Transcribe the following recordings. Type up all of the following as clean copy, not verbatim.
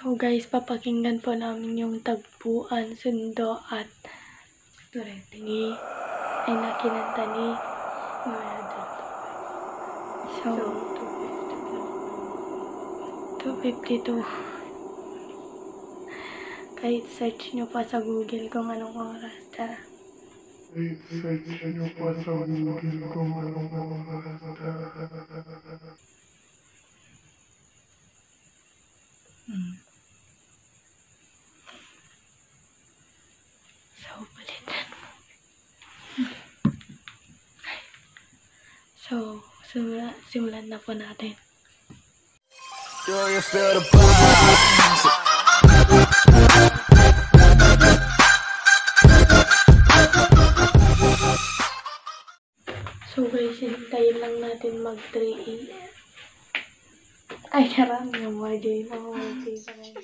So guys, papakinggan po namin yung tagpuan, sundo at turentingi ay nakinanta ni Mara. So, 2:52. Kahit search nyo pa sa Google kung anong oras. Tara. Search nyo pa sa Google kung anong oras. So, balitan mo. So, simulan na po natin. Do you feel the vibes? So guys, hintayin lang natin mag 3 AM. Ay, karami yung YJ. Mga YJ pa rin.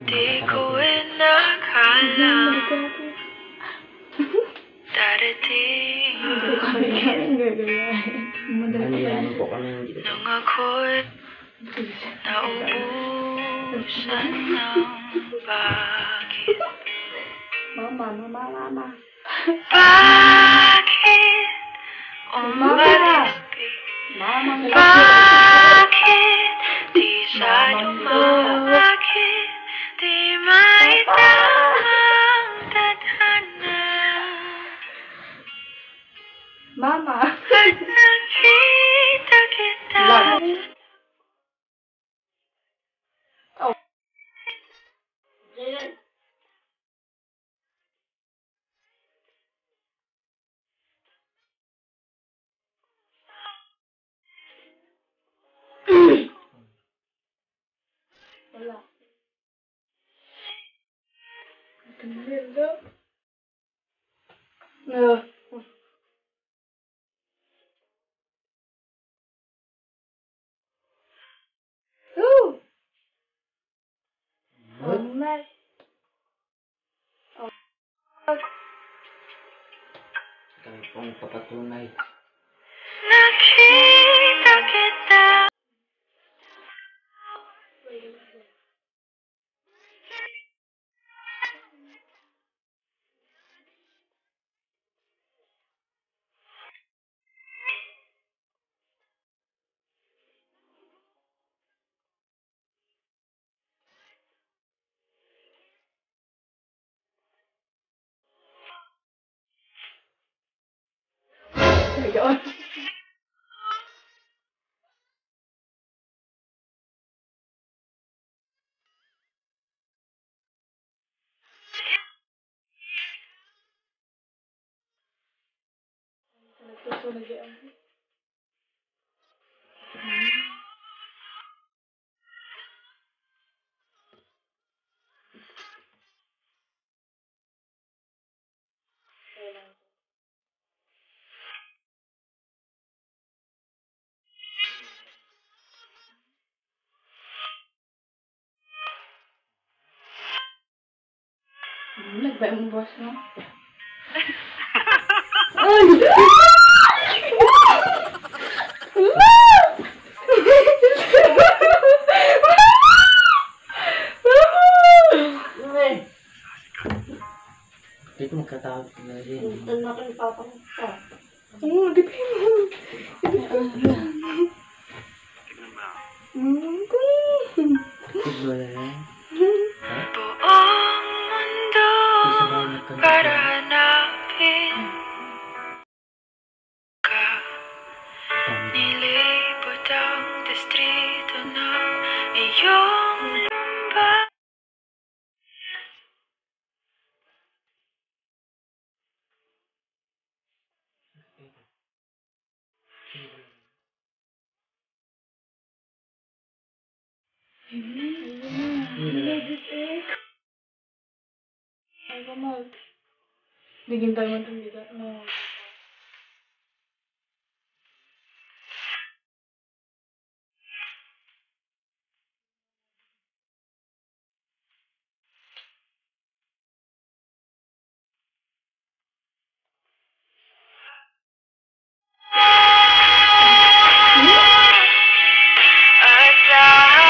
Di ko inakala darating nung ako'y naubusan ng bakit. Mama. Bakit umalis di? Bakit di sa'yo bakit di maitamang tadhana? Mama. At nakita kita Wala. Kami pong papatunay. nakita kita Nagbay mo boss mo? Dito magkatawag na rin. Ano ka ni Papa mo? Oo, di ba yun? Tiglo na rin. buong mundo para hanapin ka. Nilibot ang distrito ng iyong lupa. Digin tayo mo itong bigat mo. Asahan mo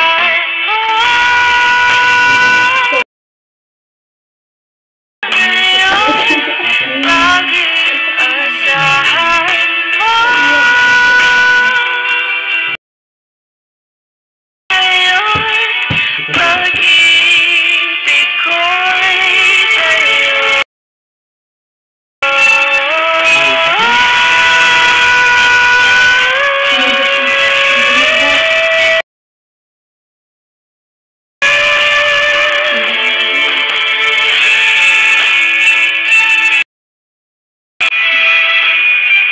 ngayon, laging asahan mo ngayon, pag-ibig ko'y sa'yo.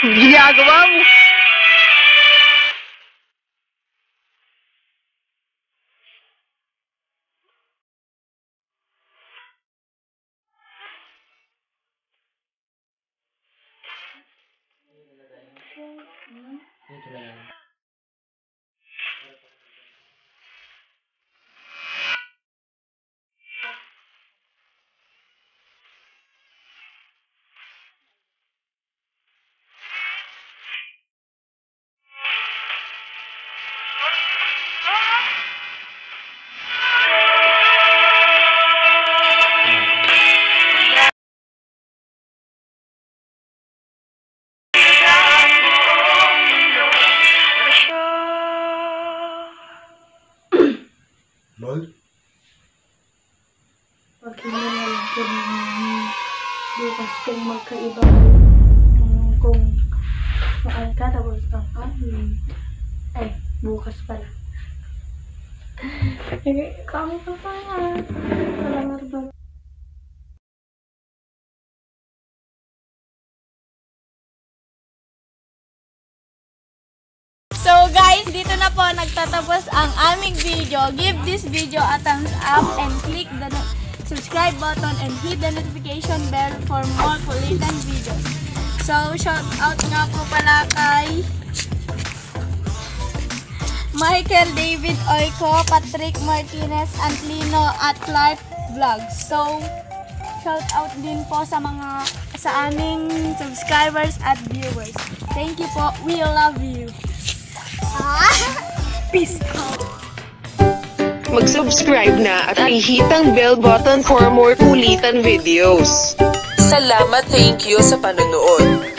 Ginagawa mo. Ito lang. Mahal? Pag hindi na lang kung bukas kung magkaiba kung mahal ka tapos ay bukas pala. Kamu pa pala. Salamat ba? So guys, dito na po nagtatapos ang aming video. Give this video a thumbs up and click the subscribe button and hit the notification bell for more kulitan videos. So shout out nga po pala kay Michael David Oiko, Patrick Martinez, Antlino at Clark Vlogs. So shout out din po sa aming subscribers at viewers. Thank you po. We love you. Peace out. Mag-subscribe na at i-hit ang bell button for more kulitan videos. Salamat, thank you sa panonood.